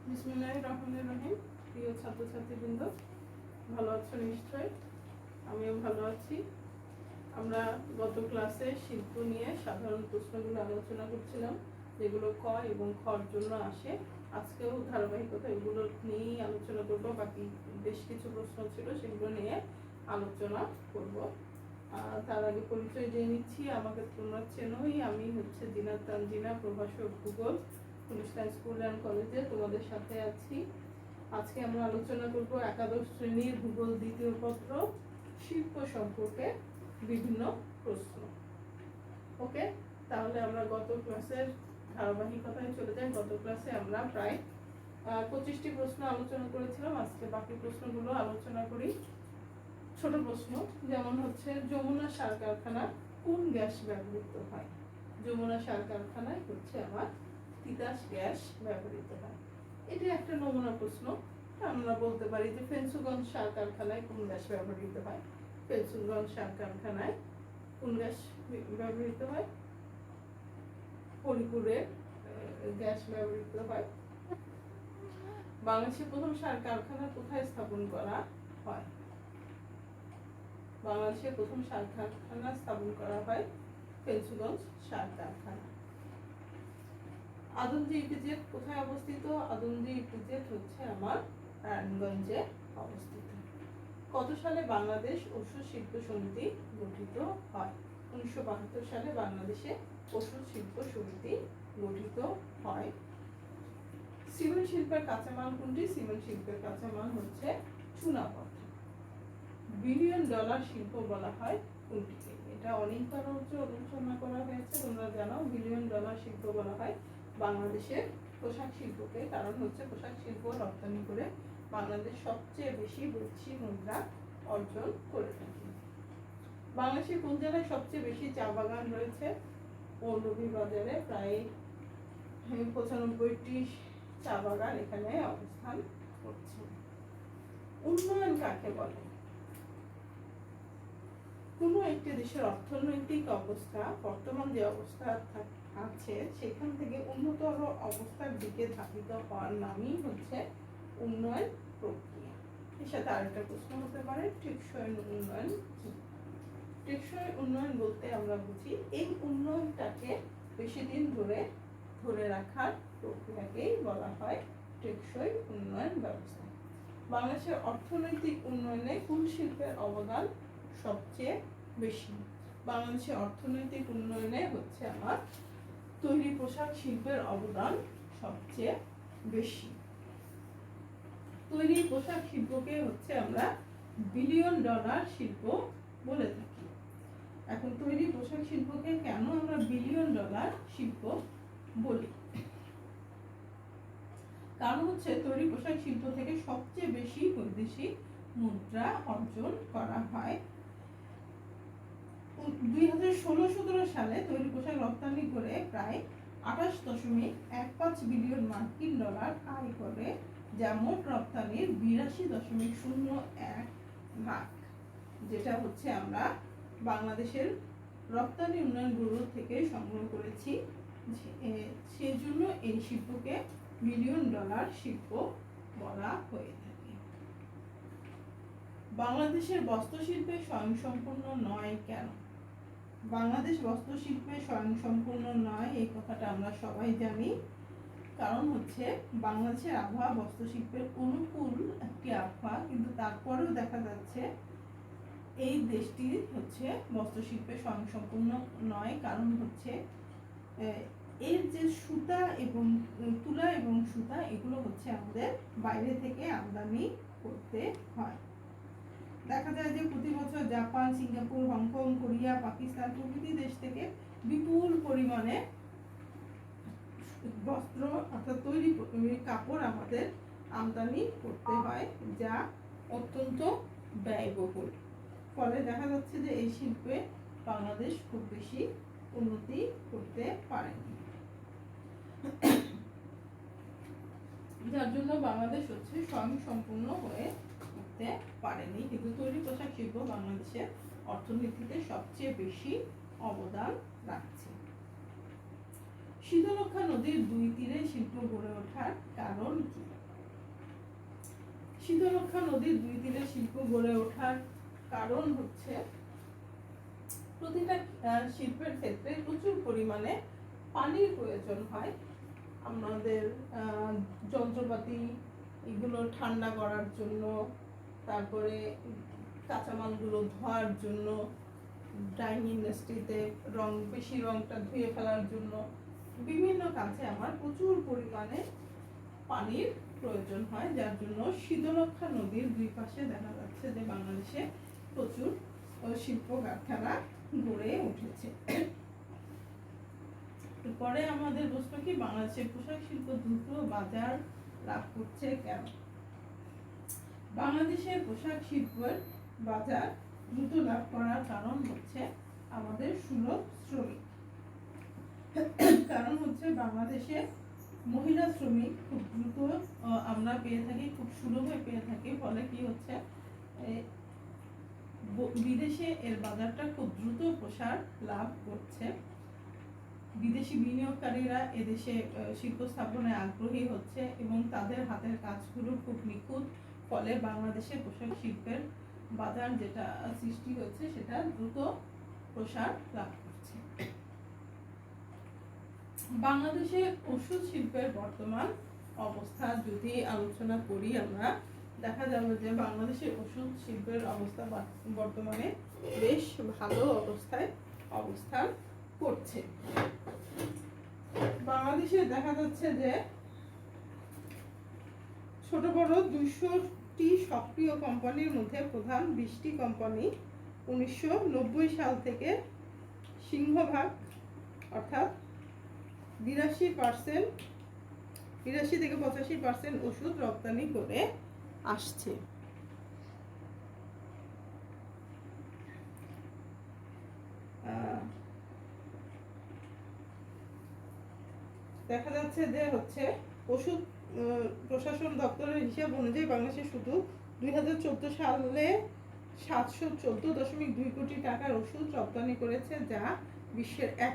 বিসমিল্লাহির রহমানির রহিম। প্রিয় ছাত্রছাত্রীবৃন্দ, ভালো আছো নিশ্চয়? আমিও ভালো আছি। আমরা গত ক্লাসে শিল্প নিয়ে সাধারণ প্রশ্নগুলো আলোচনা করছিলাম, যেগুলো ক এবং খর জন্য আসে। আজকেও ধারাবাহিকতা এগুলো নিয়েই আলোচনা করব। বাকি বেশ কিছু প্রশ্ন ছিল, সেগুলো নিয়ে আলোচনা করব। তার আগে পরিচয় দিয়ে নিচ্ছি। আমাকে তোমরা চেনোই, আমি হচ্ছে দিনা তানজিনা, প্রভাষক ভূগোল, গুলিস্তান স্কুল অ্যান্ড কলেজে তোমাদের সাথে আছি। আজকে আমরা আলোচনা করব একাদশ শ্রেণীর ভূগোল দ্বিতীয় পত্র শিল্প সম্পর্কে বিভিন্ন প্রশ্ন। ওকে, তাহলে আমরা গত ক্লাসের ধারাবাহিকতায় চলে যাই। গত ক্লাসে আমরা প্রায় 25টি প্রশ্ন আলোচনা করেছিলাম। আজকে বাকি প্রশ্নগুলো আলোচনা করি। ছোট প্রশ্ন, যেমন হচ্ছে যমুনা সার কারখানা কোন গ্যাস ব্যবহৃত হয়? যমুনা সার কারখানায় হচ্ছে আমার তিতাস গ্যাস ব্যবহৃত হয়। এটি একটা নমুনা প্রশ্ন। আমরা বলতে পারি যে ফেঞ্চুগঞ্জ সার কারখানায় কোন গ্যাস ব্যবহৃত হয়? ফেঞ্চুগঞ্জ সার কারখানায় কোন গ্যাস ব্যবহৃত হয়? হরিপুরের গ্যাস ব্যবহৃত হয়। বাংলাদেশের প্রথম সার কারখানা কোথায় স্থাপন করা হয়? বাংলাদেশের প্রথম সার কারখানা স্থাপন করা হয় ফেঞ্চুগঞ্জ সার কারখানা। আদমজী ইপিজেড কোথায় অবস্থিত? আদমজী ইপিজেড হচ্ছে আমার নারায়ণগঞ্জে অবস্থিত। কত সালে বাংলাদেশ ওষুধ শিল্প সমিতি গঠিত হয়? 1972 সালে বাংলাদেশে ওষুধ শিল্প সমিতি গঠিত হয়। সিমেন্ট শিল্পের কাঁচামাল কোনটি? সিমেন্ট শিল্পের কাঁচামাল হচ্ছে চুনাপাথর। বিলিয়ন ডলার শিল্প বলা হয় কোনটিকে? এটা অনেকবার আলোচনা করা হয়েছে, তোমরা জানো। বিলিয়ন ডলার শিল্প বলা হয় বাংলাদেশের পোশাক শিল্পকে, কারণ হচ্ছে পোশাক শিল্প রপ্তানি করে বাংলাদেশ সবচেয়ে বেশি বৈদেশি মুদ্রা অর্জন করে থাকে। বাংলাদেশের কোন জেলায় সবচেয়ে বেশি চা বাগান রয়েছে? মৌলভীবাজারে প্রায় 95টি চা বাগান এখানে অবস্থান করছে। উন্নয়ন কাকে বলে? কোনো একটি দেশের অর্থনৈতিক অবস্থা বর্তমান যে অবস্থা আছে সেখান থেকে উন্নতর অবস্থার দিকে ধাবিত হওয়ার নামই হচ্ছে উন্নয়ন প্রক্রিয়া। এর সাথে আরেকটা প্রশ্ন হতে পারে, টেকসই উন্নয়ন কি? টেকসই উন্নয়ন বলতে আমরা বুঝি এই উন্নয়নটাকে বেশি দিন ধরে রাখার প্রক্রিয়াকেই বলা হয় টেকসই উন্নয়ন ব্যবস্থা। বাংলাদেশের অর্থনৈতিক উন্নয়নে কোন শিল্পের অবদান সবচেয়ে বেশি? বাংলাদেশের অর্থনৈতিক উন্নয়নে হচ্ছে আমার তৈরি পোশাক শিল্পের অবদান সবচেয়ে বেশি। তৈরি পোশাক শিল্পকে হচ্ছে আমরা বিলিয়ন ডলার শিল্প বলে থাকি। এখন তৈরি পোশাক শিল্পকে কেন আমরা বিলিয়ন ডলার শিল্প বলি? কারণ হচ্ছে তৈরি পোশাক শিল্প থেকে সবচেয়ে বেশি বৈদেশিক মুদ্রা অর্জন করা হয়। 2016-17 সালে তৈরি পোশাক রপ্তানি করে প্রায় 28.15 বিলিয়ন মার্কিন ডলার আয় করে, যা মোট রপ্তানির 82.01 ভাগ, যেটা হচ্ছে আমরা বাংলাদেশের রপ্তানি উন্নয়ন ব্যুরো থেকে সংগ্রহ করেছি। সেজন্য এই শিল্পকে বিলিয়ন ডলার শিল্প বলা হয়ে থাকে। বাংলাদেশের বস্ত্রশিল্পে স্বয়ংসম্পূর্ণ নয় কেন? বাংলাদেশ বস্ত্রশিল্পে স্বয়ংসম্পূর্ণ নয় এই কথাটা আমরা সবাই জানি। কারণ হচ্ছে বাংলাদেশের আবহাওয়া বস্ত্রশিল্পের অনুকূল একটি আবহাওয়া, কিন্তু তারপরেও দেখা যাচ্ছে এই দেশটি হচ্ছে বস্ত্রশিল্পে স্বয়ংসম্পূর্ণ নয়। কারণ হচ্ছে এর যে সুতা এবং তুলা এবং সুতা এগুলো হচ্ছে আমাদের বাইরে থেকে আমদানি করতে হয়। দেখা যায় যে প্রতি বছর Japan, Singapore, Hong Kong, Korea, Pakistan প্রভৃতি দেশ থেকে বিপুল পরিমাণে বস্ত্র অর্থাৎ তৈরি কাপড় আমাদের আমদানি করতে হয়, যা অত্যন্ত ব্যয়বহুল। ফলে দেখা যাচ্ছে যে এই শিল্পে বাংলাদেশ খুব বেশি উন্নতি করতে পারেনি, যার জন্য বাংলাদেশ হচ্ছে স্বয়ংসম্পূর্ণ হয়ে উঠতে পারেনি। কিন্তু তৈরি পোশাক শিল্প বাংলাদেশের অর্থনীতিতে সবচেয়ে বেশি অবদান রাখছে। শীতলক্ষ্যা নদীর দুই তীরে শিল্প গড়ে ওঠার কারণ কি? শীতলক্ষ্যা নদীর দুই তীরে শিল্প গড়ে ওঠার কারণ হচ্ছে প্রতিটা শিল্পের ক্ষেত্রে প্রচুর পরিমাণে পানির প্রয়োজন হয়। আমাদের যন্ত্রপাতি এগুলো ঠান্ডা করার জন্য, তারপরে কাঁচামালগুলো ধোয়ার জন্য, ডাইং ইন্ডাস্ট্রিতে রংটা ধুয়ে ফেলার জন্য, বিভিন্ন কাজে আমার প্রচুর পরিমাণে পানির প্রয়োজন হয়, যার জন্য শীতলক্ষ্যা নদীর দুই পাশে দেখা যাচ্ছে যে বাংলাদেশে প্রচুর শিল্প কারখানা গড়ে উঠেছে। পরে আমাদের প্রশ্ন কি, বাংলাদেশের পোশাক শিল্প দ্রুত বাজার লাভ করছে কেন? বাংলাদেশের পোশাক শিল্পের বাজার দ্রুত লাভ করার কারণ হচ্ছে আমাদের সুলভ শ্রমিক। কারণ হচ্ছে বাংলাদেশে মহিলা শ্রমিক খুব দ্রুত আমরা পেয়ে থাকি, খুব সুলভে পেয়ে থাকি। ফলে কি হচ্ছে, বিদেশে এর বাজারটা খুব দ্রুত প্রসার লাভ করছে। বিদেশি বিনিয়োগকারীরা এদেশে শিল্প স্থাপনায় আগ্রহী হচ্ছে এবং তাদের হাতের কাজগুলো খুব নিখুঁত। ফলে বাংলাদেশের পোশাক শিল্পের বাজার যেটা সৃষ্টি হচ্ছে সেটা দ্রুত প্রসার লাভ করছে। বাংলাদেশের ওষুধ শিল্পের বর্তমান অবস্থা যদি আলোচনা করি, আমরা দেখা যাবে যে বাংলাদেশের ওষুধ শিল্পের অবস্থা বর্তমানে বেশ ভালো অবস্থায় অবস্থান করছে। বাংলাদেশে দেখা যাচ্ছে যে ছোট বড় 200টি সক্রিয় কোম্পানির মধ্যে প্রধান 20টি কোম্পানি 1990 সাল থেকে সিংহভাগ অর্থাৎ 82 থেকে 85% ওষুধ রপ্তানি করে আসছে। দেখা যাচ্ছে যে হচ্ছে ওষুধ প্রশাসন দপ্তরের হিসাব অনুযায়ী বাংলাদেশে শুধু 2014 সালে 714.2 কোটি টাকার ওষুধ রপ্তানি করেছে, যা বিশ্বের 1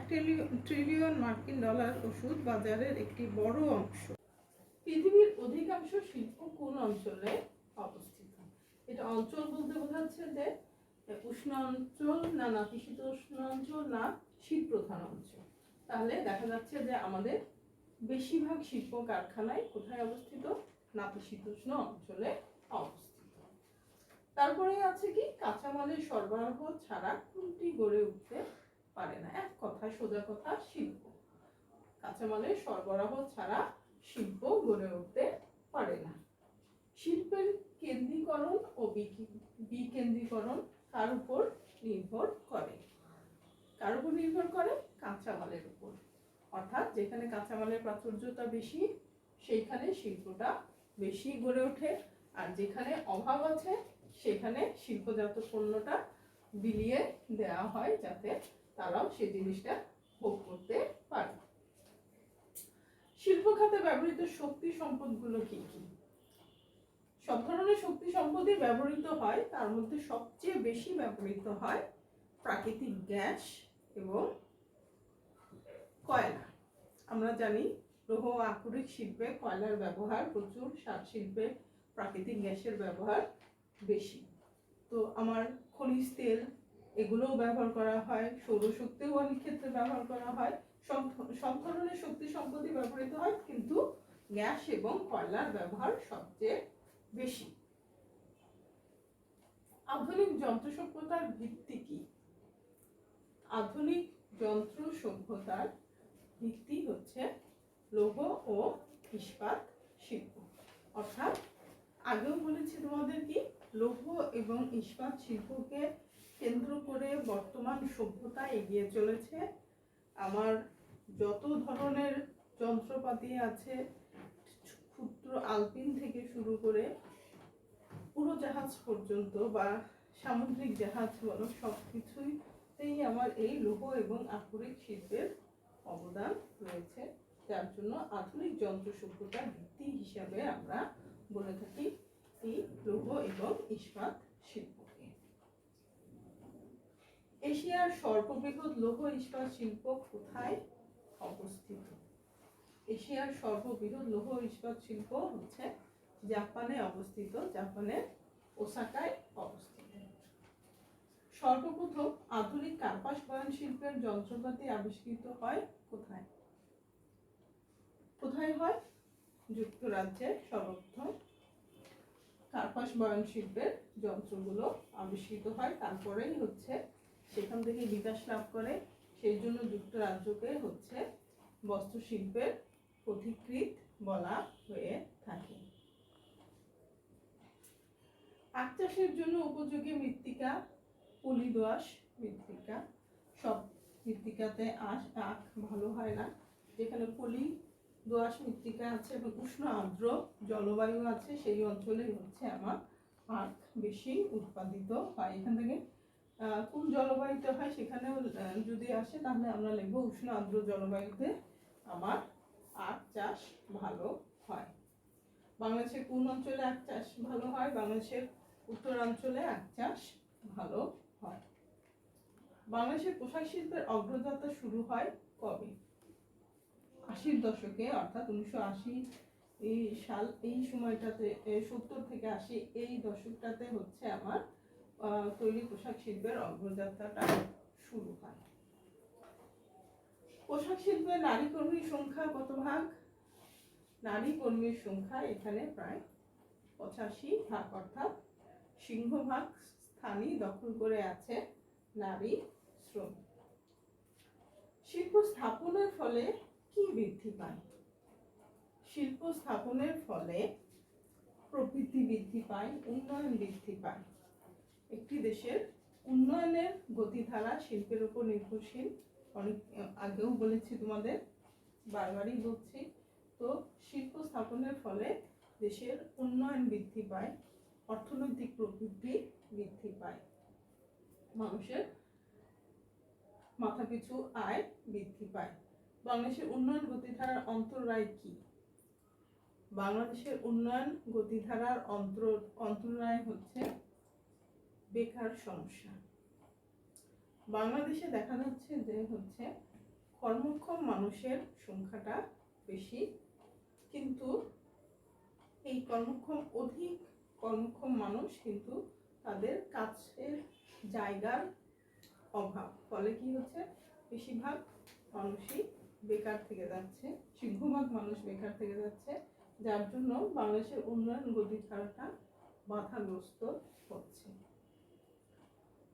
ট্রিলিয়ন মার্কিন ডলার ওষুধ বাজারের একটি বড় অংশ। পৃথিবীর অধিকাংশ শিল্প কোন অঞ্চলে অবস্থিত? এটা অঞ্চল বলতে বোঝাচ্ছে যে উষ্ণ অঞ্চল না নাতিশীতোষ্ণ অঞ্চল না শীত প্রধান অঞ্চল। তাহলে দেখা যাচ্ছে যে আমাদের বেশিরভাগ শিল্প কারখানায় কোথায় অবস্থিত? নাতিশীতোষ্ণ অঞ্চলে অবস্থিত। তারপরে আছে কি, কাঁচামালের সরবরাহ ছাড়া কোনটি গড়ে উঠতে পারে না? এক কথা, সোজা কথা, শিল্প। কাঁচামালের সরবরাহ ছাড়া শিল্প গড়ে উঠতে পারে না। শিল্পের কেন্দ্রীকরণ ও বিকেন্দ্রীকরণ কার উপর নির্ভর করে? কার উপর নির্ভর করে? কাঁচামালের উপর। অর্থাৎ যেখানে কাঁচামালের প্রাচুর্যতা বেশি সেইখানে শিল্পটা বেশি গড়ে ওঠে, আর যেখানে অভাব আছে সেখানে শিল্পজাত পণ্যটা বিলিয়ে দেওয়া হয় যাতে তারাও সেই জিনিসটা ভোগ করতে পারে। শিল্প খাতে ব্যবহৃত শক্তি সম্পদগুলো কি কি? সব ধরনের শক্তি সম্পদই ব্যবহৃত হয়, তার মধ্যে সবচেয়ে বেশি ব্যবহৃত হয় প্রাকৃতিক গ্যাস এবং কয়লা। আমরা জানি লৌহ আকরিক শিল্পে কয়লার ব্যবহার প্রচুর, সার শিল্পে প্রাকৃতিক গ্যাসের ব্যবহার বেশি। তো আমার খনিজ তেল এগুলোও ব্যবহার করা হয়, সৌরশক্তিও অনেক ক্ষেত্রে ব্যবহার করা হয়। সব ধরনের শক্তি সম্পদই ব্যবহৃত হয়, কিন্তু গ্যাস এবং কয়লার ব্যবহার সবচেয়ে বেশি। আধুনিক যন্ত্র সভ্যতার ভিত্তি কি? আধুনিক যন্ত্র সভ্যতার ভিত্তি হচ্ছে লৌহ ও ইস্পাত শিল্প। অর্থাৎ আগেও বলেছি তোমাদের কি, লৌহ এবং ইস্পাত শিল্পকে কেন্দ্র করে বর্তমান সভ্যতা এগিয়ে চলেছে। আমার যত ধরনের যন্ত্রপাতি আছে, ক্ষুদ্র আলপিন থেকে শুরু করে উড়োজাহাজ পর্যন্ত বা সামুদ্রিক জাহাজ বলো, সব কিছুতেই আমার এই লৌহ এবং আকরিক শিল্পের অবদান রয়েছে, যার জন্য আধুনিক যন্ত্র সভ্যতার ভিত্তি হিসাবে আমরা বলে থাকি এই লৌহ এবং ইস্পাত শিল্পকে। এশিয়ার সর্ববৃহৎ লৌহ ইস্পাত শিল্প কোথায় অবস্থিত? এশিয়ার সর্ববৃহৎ লৌহ ইস্পাত শিল্প হচ্ছে জাপানে অবস্থিত, জাপানের ওসাকায় অবস্থিত। সর্বপ্রথম আধুনিক কার্পাস বয়ন শিল্পের যন্ত্রপাতি আবিষ্কৃত হয় কোথায়? কোথায় হয়? যুক্তরাজ্যে সর্বপ্রথম কার্পাস বয়ন শিল্পের যন্ত্রগুলো আবিষ্কৃত হয়, তারপরেই হচ্ছে সেখান থেকে বিকাশ লাভ করে। সেই জন্য যুক্তরাজ্যকে হচ্ছে বস্ত্রশিল্পের পথিকৃৎ বলা হয়ে থাকে। আখ চাষের জন্য উপযোগী মৃত্তিকা পলি দোআঁশ মৃত্তিকা। সব মৃত্তিকাতে আখ ভালো হয় না। যেখানে পলি দোআঁশ মৃত্তিকা আছে এবং উষ্ণ আর্দ্র জলবায়ু আছে, সেই অঞ্চলে হচ্ছে আমার আখ বেশি উৎপাদিত হয়। এখান থেকে কোন জলবায়ুতে হয় সেখানেও যদি আসে তাহলে আমরা লিখব উষ্ণ আর্দ্র জলবায়ুতে আমার আখ চাষ ভালো হয়। বাংলাদেশের কোন অঞ্চলে আখ চাষ ভালো হয়? বাংলাদেশের উত্তরাঞ্চলে আখ চাষ ভালো হয়। বাংলাদেশের পোশাক শিল্পের অগ্রযাত্রা শুরু হয় কবে? 80-র দশকে, অর্থাৎ 1980 সাল, এই সময়টাতে 70 থেকে 80 এই দশকটাতে হচ্ছে আমার তৈরি পোশাক শিল্পের অগ্রযাত্রাটা শুরু হয়। পোশাক শিল্পে নারী কর্মীর সংখ্যা কত ভাগ? নারী কর্মীর সংখ্যা এখানে প্রায় 85 ভাগ, অর্থাৎ সিংহভাগ স্থানই দখল করে আছে নারী শ্রমিক। শিল্প স্থাপনের ফলে কি বৃদ্ধি পায়? শিল্প স্থাপনের ফলে প্রবৃদ্ধি বৃদ্ধি পায়, উন্নয়ন বৃদ্ধি পায়। একটি দেশের উন্নয়নের গতিধারা শিল্পের উপর নির্ভরশীল। অনেক আগেও বলেছি তোমাদের, বারবারই বলছি। তো শিল্প স্থাপনের ফলে দেশের উন্নয়ন বৃদ্ধি পায়, অর্থনৈতিক প্রবৃদ্ধি বৃদ্ধি পায়, মানুষের মাথাপিছু আয় বৃদ্ধি পায়। বাংলাদেশের উন্নয়ন গতিধারার অন্তরায় কি? বাংলাদেশের উন্নয়ন গতিধারার অন্তরায় হচ্ছে বেকার সমস্যা। বাংলাদেশে দেখা যাচ্ছে যে হচ্ছে কর্মক্ষম মানুষের সংখ্যাটা বেশি, কিন্তু এই অধিক কর্মক্ষম মানুষ কিন্তু তাদের কাছের জায়গার অভাব, ফলে কি হচ্ছে বেশিরভাগ মানুষই বেকার থেকে যাচ্ছে, সিংহভাগ মানুষ বেকার থেকে যাচ্ছে, যার জন্য বাংলাদেশের উন্নয়ন গতিধারাটা বাধাগ্রস্ত হচ্ছে।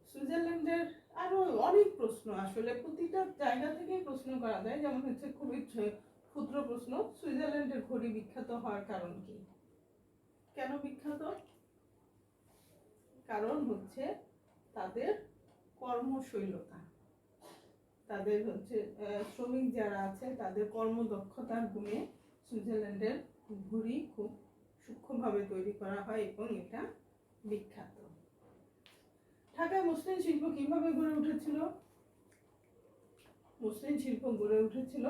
সুইজারল্যান্ডের আরো অনেক প্রশ্ন, আসলে প্রতিটা জায়গা থেকেই প্রশ্ন করা যায়, যেমন হচ্ছে খুবই ক্ষুদ্র প্রশ্ন, সুইজারল্যান্ডের ঘড়ি বিখ্যাত হওয়ার কারণ কি? কেন বিখ্যাত? কারণ হচ্ছে তাদের কর্মশৈলতা, তাদের হচ্ছে শ্রমিক যারা আছে তাদের কর্মদক্ষতার গুণে সুইজারল্যান্ডের ঘড়ি খুব সূক্ষ্মভাবে তৈরি করা হয় এবং এটা বিখ্যাত। ঢাকায় মসলিন শিল্প কিভাবে গড়ে উঠেছিল? মসলিন শিল্প গড়ে উঠেছিল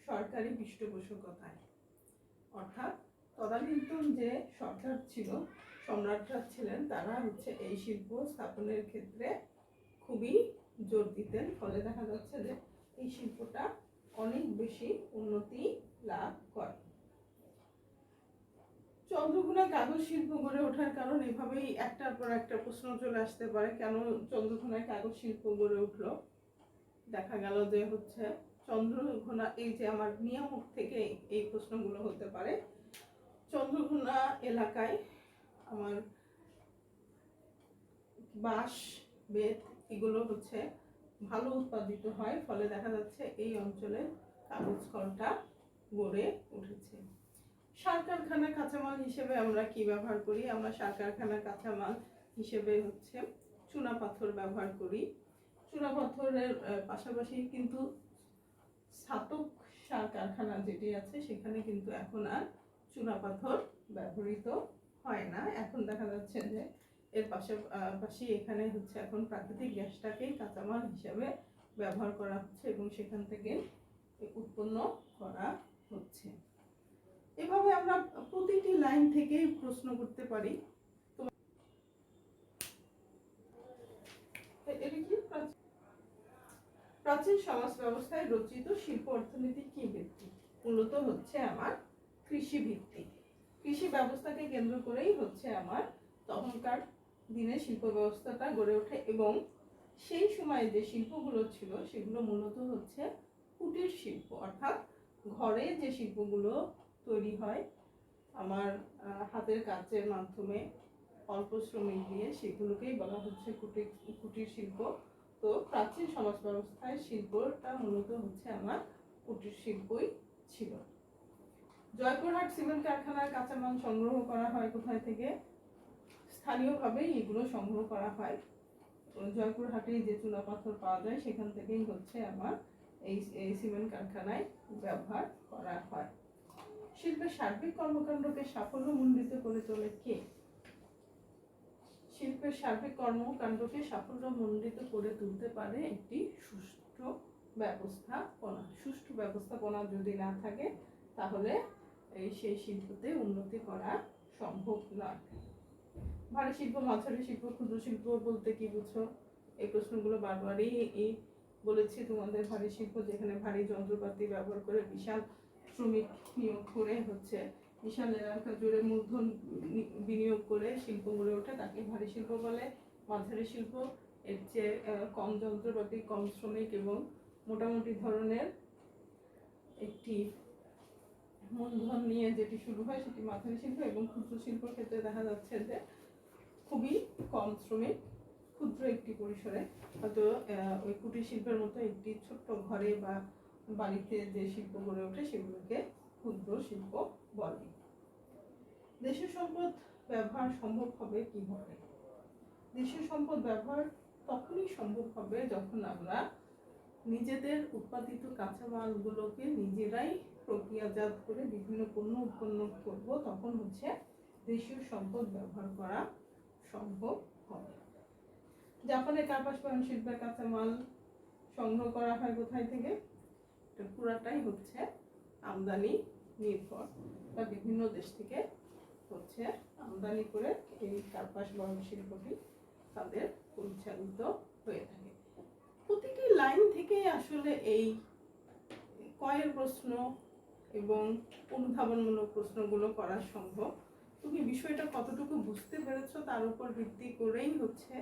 সরকারি পৃষ্ঠপোষকতায়, অর্থাৎ তদানীন্তন যে সরকার ছিল, সম্রাটরা ছিলেন, তারা হচ্ছে এই শিল্প স্থাপনের ক্ষেত্রে খুবই জোর দিতেন, ফলে দেখা যাচ্ছে যে এই শিল্পটা অনেক বেশি উন্নতি লাভ করে। চন্দ্রঘোনায় কাগজ শিল্প গড়ে ওঠার কারণ, এভাবেই একটার পর একটা প্রশ্ন চলে আসতে পারে। কেন চন্দ্রঘোনায় কাগজ শিল্প গড়ে উঠলো? দেখা গেল যে হচ্ছে চন্দ্রঘোনা, এই যে আমার নিয়ামক থেকে এই প্রশ্নগুলো হতে পারে। চন্দ্রঘোনা এলাকায় আমার বাঁশ, বেত এগুলো হচ্ছে ভালো উৎপাদিত হয়, ফলে দেখা যাচ্ছে এই অঞ্চলে কাগজ কলটা গড়ে উঠেছে। সার কারখানার কাঁচামাল হিসেবে আমরা কি ব্যবহার করি? আমরা সার কারখানার কাঁচামাল হিসেবে হচ্ছে চুনা পাথর ব্যবহার করি। চুনা পাথরের পাশাপাশি কিন্তু ছাতক সার কারখানা যেটি আছে সেখানে কিন্তু এখন আর চুনা পাথর ব্যবহৃত হয় না। এখন দেখা যাচ্ছে যে এর পাশাপাশি এখানে হচ্ছে এখন প্রাকৃতিক গ্যাসটাকেই কাঁচামাল হিসেবে ব্যবহার করা হচ্ছে এবং সেখান থেকে উৎপন্ন করা হচ্ছে। এভাবে আমরা প্রতিটি লাইন থেকে প্রশ্ন করতে পারি। এটা কি প্রাচীন সমাজ ব্যবস্থায় রচিত শিল্প অর্থনীতি কি ভিত্তিক? মূলত হচ্ছে আমার কৃষি ভিত্তিক। কৃষি ব্যবস্থাকে কেন্দ্র করেই হচ্ছে আমার তখনকার দিনে শিল্প ব্যবস্থাটা গড়ে ওঠে। এবং সেই সময়ে যে শিল্পগুলো ছিল সেগুলো মূলত হচ্ছে কুটির শিল্প, অর্থাৎ ঘরে যে শিল্পগুলো তৈরি হয় আমার হাতের কাজের মাধ্যমে অল্প শ্রমিক দিয়ে, সেগুলোকেই বলা হচ্ছে কুটির শিল্প। তো প্রাচীন সমাজ ব্যবস্থায় শিল্পটা মূলত হচ্ছে আমার কুটির শিল্পই ছিল। জয়পুরহাট সিমেন্ট কারখানার কাঁচামাল সংগ্রহ করা হয় কোথায় থেকে? স্থানীয়ভাবেই এগুলো সংগ্রহ করা হয়। জয়পুরহাটে যে চুনা পাথর পাওয়া যায় সেখান থেকেই হচ্ছে আমার এই সিমেন্ট কারখানায় ব্যবহার করা হয়। শিল্পের সার্বিক কর্মকাণ্ডকে সাফল্যমণ্ডিত করে তোলে কে? শিল্পের সার্বিক কর্মকাণ্ডকে সাফল্যমণ্ডিত করে তুলতে পারে একটি সুষ্ঠু ব্যবস্থাপনা। সুষ্ঠু ব্যবস্থাপনা যদি না থাকে তাহলে সেই শিল্পতে উন্নতি করা সম্ভব নয়। ভারী শিল্প, মাঝারি শিল্প, ক্ষুদ্র শিল্প বলতে কি বুঝো? এই প্রশ্নগুলো বারবারই বলেছি তোমাদের। ভারী শিল্প যেখানে ভারী যন্ত্রপাতি ব্যবহার করে বিশাল শ্রমিক নিয়োগ করে হচ্ছে বিশাল এলাকা জুড়ে মূলধন বিনিয়োগ করে শিল্প গড়ে ওঠে তাকে ভারী শিল্প বলে। মাঝারি শিল্প এর চেয়ে কম যন্ত্রপাতি, কম শ্রমিক এবং মোটামুটি ধরনের একটি মূলধন নিয়ে যেটি শুরু হয় সেটি মাঝারি শিল্প। এবং ক্ষুদ্র শিল্পের ক্ষেত্রে দেখা যাচ্ছে যে খুবই কম শ্রমিক, ক্ষুদ্র একটি পরিসরে, হয়তো ওই কুটির শিল্পের মতো একটি ছোট্ট ঘরে বা বাড়িতে যে শিল্প গড়ে ওঠে সেগুলোকে ক্ষুদ্র শিল্প বলে। দেশীয় সম্পদ ব্যবহার সম্ভব হবে কিভাবে? দেশীয় সম্পদ ব্যবহার তখনই সম্ভব হবে যখন আমরা নিজেদের উৎপাদিত কাঁচামালগুলোকে নিজেরাই প্রক্রিয়াজাত করে বিভিন্ন পণ্য উৎপন্ন করব, তখন হচ্ছে দেশীয় সম্পদ ব্যবহার করা সম্ভব হবে। জাপানের কার্পাস বয়ন শিল্পের কাঁচামাল সংগ্রহ করা হয় কোথায় থেকে? এটা পুরাটাই হচ্ছে আমদানি নির্ভর, বা বিভিন্ন দেশ থেকে হচ্ছে আমদানি করে এই কার্পাস বয়ন শিল্পটি তাদের পরিচালিত হয়ে থাকে। প্রতিটি লাইন থেকে আসলে এই কয়ের প্রশ্ন এবং অনুধাবনমূলক প্রশ্নগুলো করা সম্ভব। তুমি বিষয়টা কতটুকু বুঝতে পেরেছো তার উপর ভিত্তি করেই হচ্ছে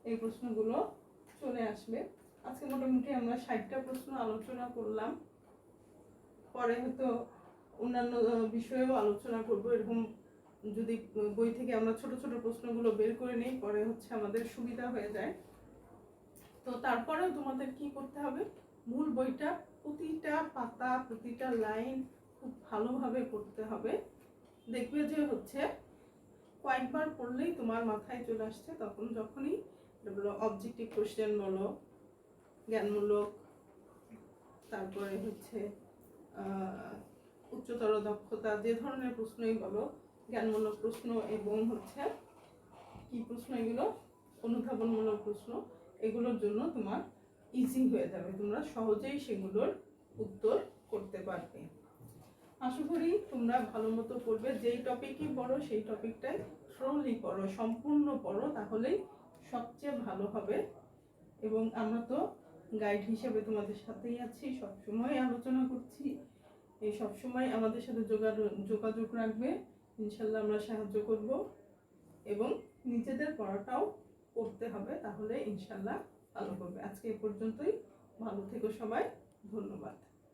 এই প্রশ্নগুলো চলে আসবে। আজকে মোটামুটি আমরা 60টা প্রশ্ন আলোচনা করলাম, পরে হয়তো অন্যান্য বিষয়েও আলোচনা করব। এরকম যদি বই থেকে আমরা ছোট ছোট প্রশ্নগুলো বের করে নিই পরে হচ্ছে আমাদের সুবিধা হয়ে যায়। তো তারপরেও তোমাদের কি করতে হবে, মূল বইটা প্রতিটা পাতা প্রতিটা লাইন খুব ভালোভাবে পড়তে হবে। দেখবে যে হচ্ছে কয়েকবার পড়লেই তোমার মাথায় চলে আসছে। তখন যখনই অবজেক্টিভ কোশ্চেন বলো, জ্ঞানমূলক, তারপরে হচ্ছে উচ্চতর দক্ষতা, যে ধরনের প্রশ্নই বলো, জ্ঞানমূলক প্রশ্ন এবং হচ্ছে কি প্রশ্ন এগুলো, অনুধাবনমূলক প্রশ্ন, এগুলোর জন্য তোমার ইজি হয়ে যাবে, তোমরা সহজেই সেগুলোর উত্তর করতে পারবে। আশা করি তোমরা ভালো মতো পড়বে। যেই টপিকই পড়ো সেই টপিকটাই থ্রোলি পড়ো, সম্পূর্ণ পড়ো, তাহলেই সবচেয়ে ভালো হবে। এবং আমরা তো গাইড হিসেবে তোমাদের সাথেই আছি, সবসময় আলোচনা করছি। এই সবসময় আমাদের সাথে যোগাযোগ রাখবে, ইনশাল্লাহ আমরা সাহায্য করব। এবং নিজেদের পড়াটাও করতে হবে, তাহলে ইনশাল্লাহ ভালো করবে। আজকে এ পর্যন্তই, ভালো থেকো সবাই, ধন্যবাদ।